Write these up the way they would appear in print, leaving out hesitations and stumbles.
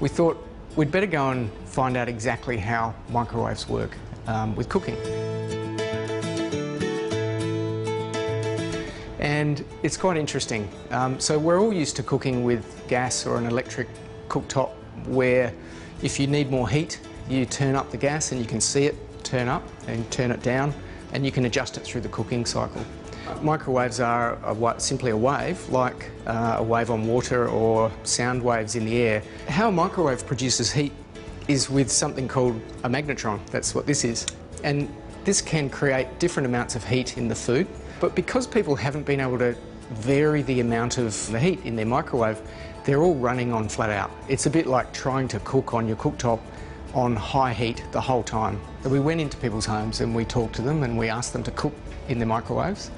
we thought we'd better go and find out exactly how microwaves work with cooking. And it's quite interesting. So we're all used to cooking with gas or an electric cooktop where if you need more heat, you turn up the gas and you can see it turn up and turn it down, and you can adjust it through the cooking cycle. Microwaves are simply a wave, like a wave on water or sound waves in the air. How a microwave produces heat is with something called a magnetron. That's what this is. And this can create different amounts of heat in the food. But because people haven't been able to vary the amount of the heat in their microwave, they're all running on flat out. It's a bit like trying to cook on your cooktop on high heat the whole time. So we went into people's homes and we talked to them and we asked them to cook in their microwaves.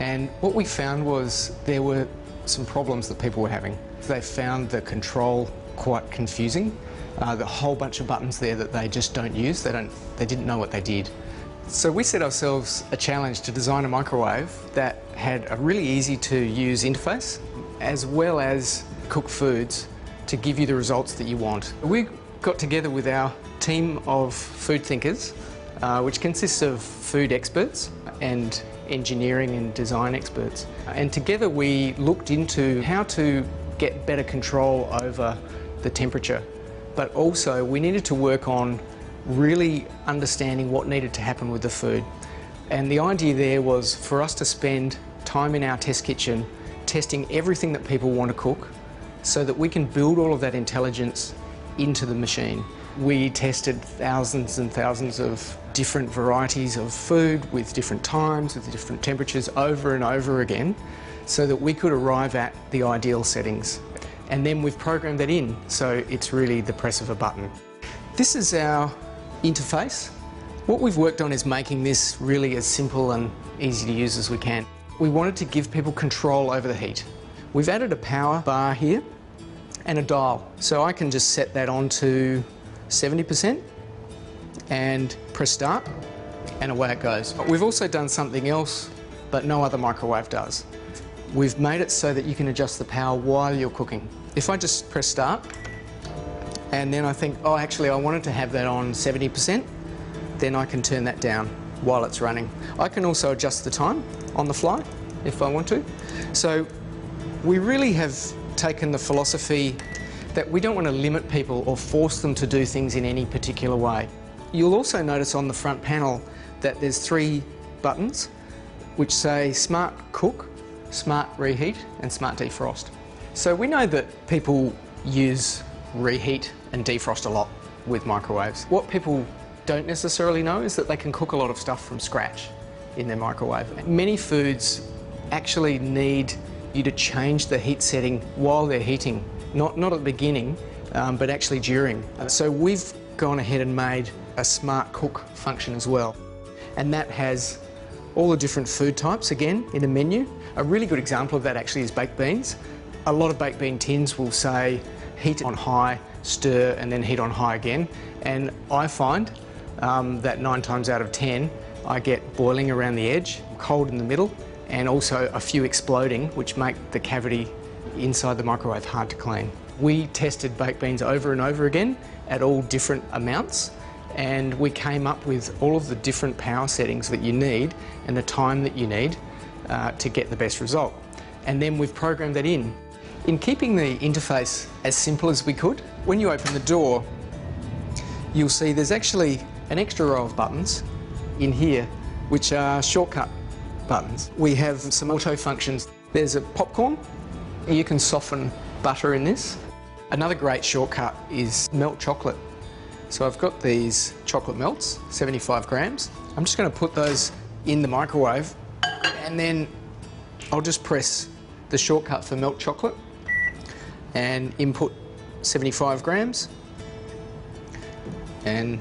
And what we found was there were some problems that people were having. They found the control quite confusing. The whole bunch of buttons there that they just don't use, they didn't know what they did. So we set ourselves a challenge to design a microwave that had a really easy to use interface, as well as cook foods to give you the results that you want. We got together with our team of food thinkers, which consists of food experts and engineering and design experts. And together we looked into how to get better control over the temperature, but also we needed to work on really understanding what needed to happen with the food. And the idea there was for us to spend time in our test kitchen testing everything that people want to cook so that we can build all of that intelligence into the machine. We tested thousands and thousands of different varieties of food with different times, with different temperatures over and over again so that we could arrive at the ideal settings. And then we've programmed that in, so it's really the press of a button. This is our interface. What we've worked on is making this really as simple and easy to use as we can. We wanted to give people control over the heat. We've added a power bar here and a dial, so I can just set that on to 70% and press start, and away it goes. But we've also done something else that no other microwave does. We've made it so that you can adjust the power while you're cooking. If I just press start, and then I think, oh, actually I wanted to have that on 70%, then I can turn that down while it's running. I can also adjust the time on the fly if I want to. So we really have taken the philosophy that we don't want to limit people or force them to do things in any particular way. You'll also notice on the front panel that there's 3 buttons which say Smart Cook, Smart Reheat and Smart Defrost. So we know that people use reheat and defrost a lot with microwaves. What people don't necessarily know is that they can cook a lot of stuff from scratch in their microwave. Many foods actually need you to change the heat setting while they're heating, not at the beginning, but actually during. So we've gone ahead and made a Smart Cook function as well. And that has all the different food types, again, in a menu. A really good example of that actually is baked beans. A lot of baked bean tins will say heat on high, stir, and then heat on high again. And I find that 9 times out of 10, I get boiling around the edge, cold in the middle, and also a few exploding, which make the cavity inside the microwave hard to clean. We tested baked beans over and over again at all different amounts, and we came up with all of the different power settings that you need and the time that you need to get the best result. And then we've programmed that in. In keeping the interface as simple as we could, when you open the door, you'll see there's actually an extra row of buttons in here, which are shortcut buttons. We have some auto functions. There's a popcorn. You can soften butter in this. Another great shortcut is melt chocolate. So I've got these chocolate melts, 75 grams. I'm just going to put those in the microwave, and then I'll just press the shortcut for melt chocolate and input 75 grams and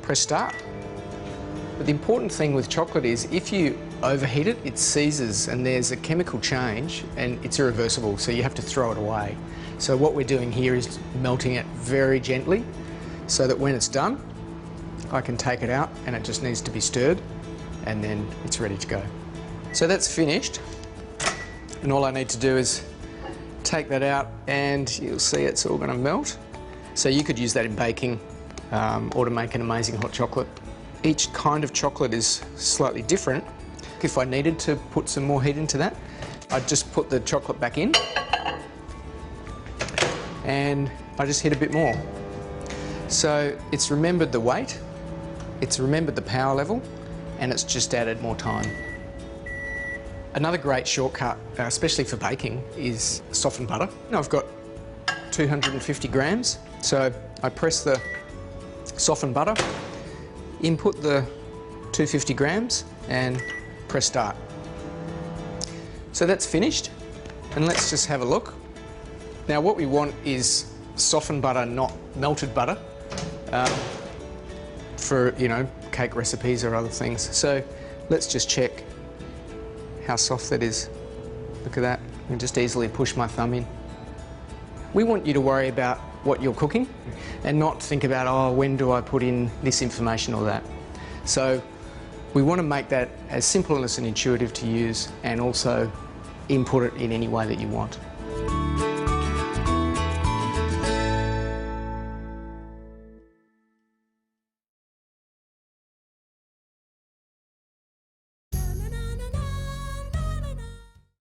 press start. But the important thing with chocolate is if you overheat it, it seizes and there's a chemical change and it's irreversible, so you have to throw it away. So what we're doing here is melting it very gently so that when it's done, I can take it out and it just needs to be stirred and then it's ready to go. So that's finished, and all I need to do is take that out and you'll see it's all going to melt. So you could use that in baking or to make an amazing hot chocolate. Each kind of chocolate is slightly different. If I needed to put some more heat into that, I'd just put the chocolate back in and I just hit a bit more. So it's remembered the weight, it's remembered the power level, and it's just added more time. Another great shortcut, especially for baking, is softened butter. Now I've got 250 grams, so I press the softened butter, input the 250 grams and press start. So that's finished, and let's just have a look. Now what we want is softened butter, not melted butter, for, you know, cake recipes or other things. So let's just check how soft that is. Look at that, I can just easily push my thumb in. We want you to worry about what you're cooking and not think about, oh, when do I put in this information or that. So we want to make that as simple and intuitive to use, and also input it in any way that you want.